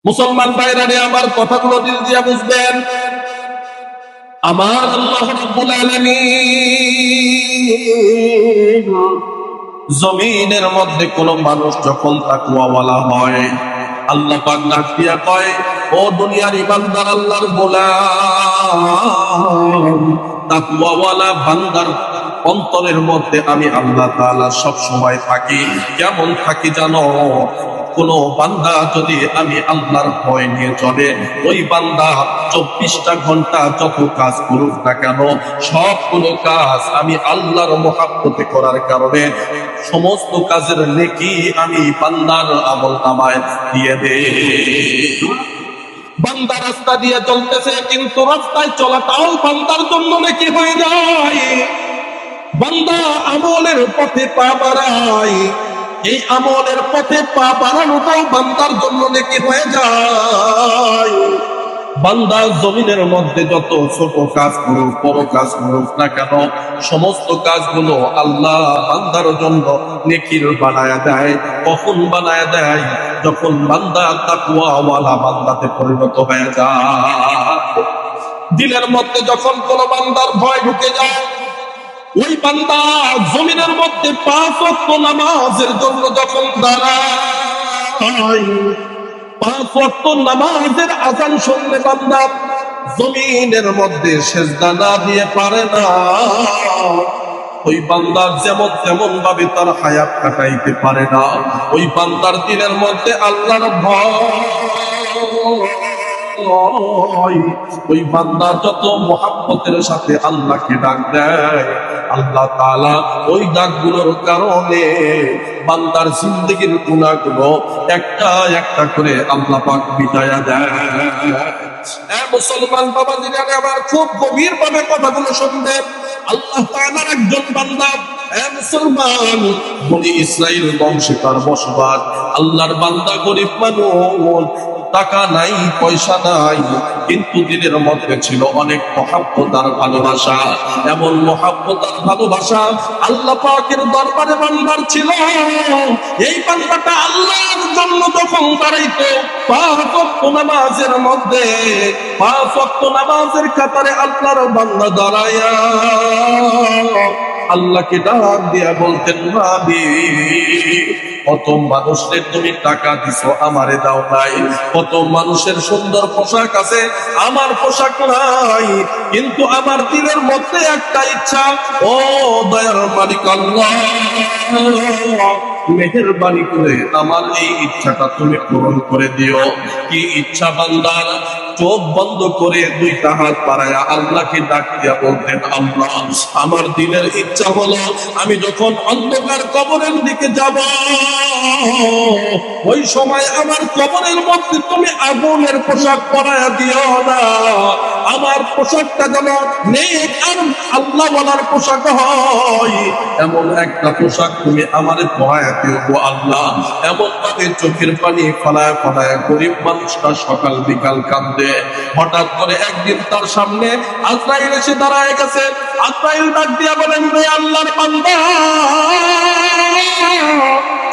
মুসলমান ভাইরা আমার কথাগুলো দিল দিয়া বুঝবেন। আমার আল্লাহ রাব্বুল আলামিন জমিনের মধ্যে কোন মানুষ যখন তাকওয়াওয়ালা হয়, আল্লাহ পাক ডাক দিয়া কয়, ও দুনিয়ার ইমানদার আল্লাহর গোলাম, তাকওয়াওয়ালা বান্দার অন্তরের মধ্যে আমি আল্লাহ তাআলা সব সময় থাকি। কেমন থাকি জানো? কোন বান্দা যদি আমি আল্লাহর ভয় নিয়ে চলে, ওই বান্দা 24টা ঘন্টা যত কাজ করুক না কেন, সবগুলো কাজ আমি আল্লাহর মহব্বতে করার কারণে সমস্ত কাজের নেকি আমি বান্দার আমলনামায় দিয়ে দেই। বান্দা রাস্তা দিয়ে চলতেছে, কিন্তু রাস্তায় চলাটাও বান্দার জন্য নেকি হয়ে যায়। বান্দা আমলের পথে পা বাড়ায়, এই আমলের পথে পা বাড়ানোটাও বান্দার জন্য নেকি হয়ে যায়। বান্দা জমিনের মধ্যে যত ছোট কাজ করুক, বড় কাজ করুক না কেন, সমস্ত কাজগুলো আল্লাহ বান্দার জন্য নেকির বানায়া দেয়। কখন বানায়া দেয়? যখন বান্দা তাকওয়াওয়ালা বান্দাতে পরিণত হয়ে যায়। দিলের মধ্যে যখন কোন বান্দার ভয় ঢুকে যায়, ওই বান্দা জমিনের মধ্যে 5 ওয়াক্ত নামাজের জন্য যখন দাঁড়ায়, 5 ওয়াক্ত নামাজের আযান শুনলে বান্দা জমিনের মধ্যে সিজদা না দিয়ে পারে না। ওই বান্দার যেমন তেমন ভাবে তার হায়াত কাটাইতে পারে না। ওই বান্দার দিলের মধ্যে আল্লাহর ভয়, ওই বান্দা যত মুহাব্বতের সাথে আল্লাহকে ডাক দেয়, আল্লাহ তাআলা ওই ডাকগুলোর কারণে বান্দার জিন্দেগীর গুনাহগুলো একটা একটা করে আল্লাহ পাক মিটায়া দেয়। মুসলমান বাবাজিরা আমার খুব গভীর ভাবে কথাগুলো শুনবেন। আল্লাহ তাআলার একজন বান্দা, মুসলমান, বনি ইসরাইল বংশে তার বসবাস। আল্লাহর বান্দা গরিব মানুষ, টাকা নাই, পয়সা নাই, কিন্তু দিলের মধ্যে ছিল অনেক মহব্বত আর ভালোবাসা। এমন মহব্বত আর ভালোবাসা আল্লাহ পাকের দরবারে বান্দার ছিল। এই বান্দাটা আল্লাহর জন্য যখন দাঁড়াইতো 5 ওয়াক্ত নামাজের মধ্যে, 5 ওয়াক্ত নামাজের কাতারে আল্লাহর বান্দা দাঁড়ায়া আল্লাহকে ডাক দিয়া বলতেন, মালিক, কত মানুষের তুমি টাকা দিছো, আমারে দাও নাই। কত মানুষের সুন্দর পোশাক আছে, আমার পোশাক নাই। কিন্তু আমার দিলের মধ্যে একটা ইচ্ছা, ও দয়ার মালিক আল্লাহ, মেহেরবানি করে আমার এই ইচ্ছাটা তুমি পূরণ করে দিও। কি ইচ্ছা বান্দার? চোখ বন্ধ করে 2টা হাত বাড়ায়া আল্লাহকে ডাক দিয়া বলতেন, আল্লাহ, আমার দিলের ইচ্ছা হলো আমি যখন অন্ধকার কবরের দিকে যাব, ওই সময় আমার কবরের মধ্যে তুমি আগুনের পোশাক পরায়া দিও না। আমার পোশাকটা যেন নেক আর আল্লাহ ওয়ালার পোশাক হয়, এমন একটা পোশাক তুমি আমারে পরায়া দিও গো আল্লাহ। এমন ভাবে চোখের পানি ফলায় ফলায় গরিব মানুষটা সকাল বিকাল কাঁদে। হঠাৎ করে একদিন তার সামনে আজরাইল এসে দাঁড়ায় গেছে। আজরাইল ডাক দিয়া বলেন, রে আল্লাহর বান্দা,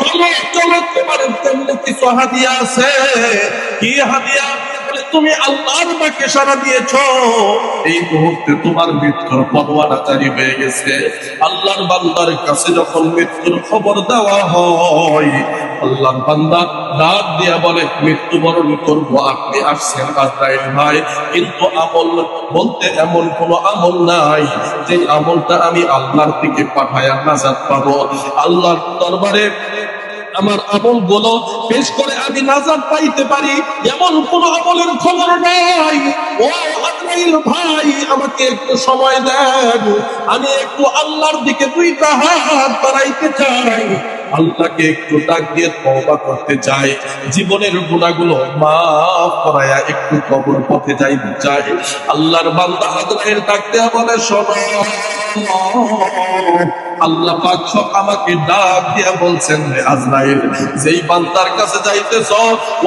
চলো চলো, তোমার জন্য কিছু হাদিয়া আছে। কি হাদিয়া? তুমি আল্লাহর ডাকে সাড়া দিয়েছো, এই মুহূর্তে তোমার মৃত্যুর পরোয়ানা জারি হয়ে গেছে। আল্লাহর বান্দার কাছে যখন মৃত্যুর খবর দেওয়া হয়, আল্লাহর বান্দা ডাক দিয়া বলে, মৃত্যুবরণ করবো, আপনি আসছেন আজরাইল ভাই, কিন্তু আমল বলতে এমন কোন আমল নাই যে আমলটা আমি আল্লাহর দিকে পাঠায়া নাজাত পাবো। আল্লাহর দরবারে আমার আমল গুলো পেশ করে আমি নাজাত পাইতে পারি, এমন কোন আমলের খবর নাই। ও আজরাইল ভাই, আমাকে একটু সময় দেন, আমি একটু আল্লাহর দিকে 2টা হাত বাড়াইতে চাই, আল্লাহকে একটু ডাক দিয়ে তওবা করতে চাই, জীবনের গুনাহগুলো মাফ করায়া একটু কবর পথে যাইতে চাই। আল্লাহর বান্দা আজরাইল ডাক দেয়া বলে, শোনো, আল্লাহ পাক আমাকে ডাক দিয়া বলছেন, রে আজরাইল, যেই বান্দার কাছে যাইতেছ,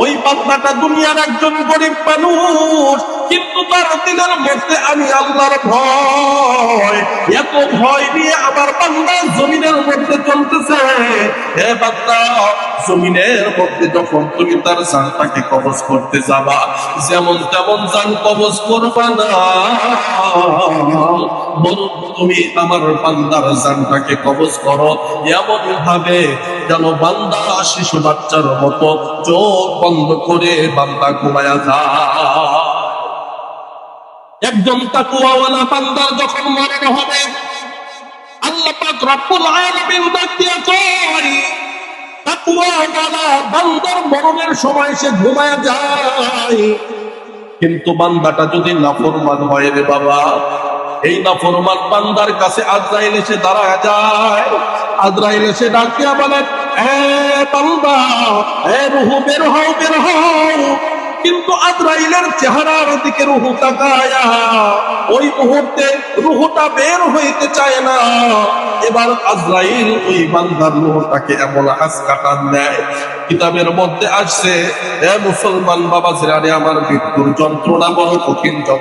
ওই বান্দাটা দুনিয়ার একজন গরিব মানুষ, কিন্তু তার দিলের মধ্যে আমি আল্লাহর ভয়, এত ভয় নিয়ে আমার বান্দা জমিনের মধ্যে চলতেছে। হে বান্দা, জমিনের মধ্যে যখন তুমি তার জানটাকে কবজ করতে যাবা, যেমন তেমন জান কবজ করবা না, বরং তুমি আমার বান্দার জানটাকে কবজ করো এমন ভাবে যেন বান্দা শিশু বাচ্চার মতো চোখ বন্ধ করে বান্দা ঘুমায়া যায়। একজন তাকওয়াওয়ালা বান্দার যখন মরণ হবে, আল্লাহ পাক রব্বুল আলামিন ডাক দিয়ে কয়, তাকওয়াওয়ালা বান্দার মরণের সময় সে ঘুমায়া যায়। কিন্তু বান্দাটা যদি নাফরমান হয় রে বাবা, এই নাফরমান বান্দার কাছে আজরাইল এসে দাঁড়ায় যায়। আজরাইল এসে ডাক দিয়া বলে, এ বান্দা, এ রূহ বের হও, বের হও। কিন্তু আজরাইলের চেহারার দিকে রূহ তাকায়া ওই মুহূর্তে রূহটা বের হইতে চায় না। এবার আজরাইল ওই বান্দার রূহটাকে এমন আঁচকা টান দেয়। কিতাবের মধ্যে আসছে, এ মুসলমান বাবা জিরারে, আমার মৃত্যুর যন্ত্রণা বড় কঠিন যন্ত্রণা।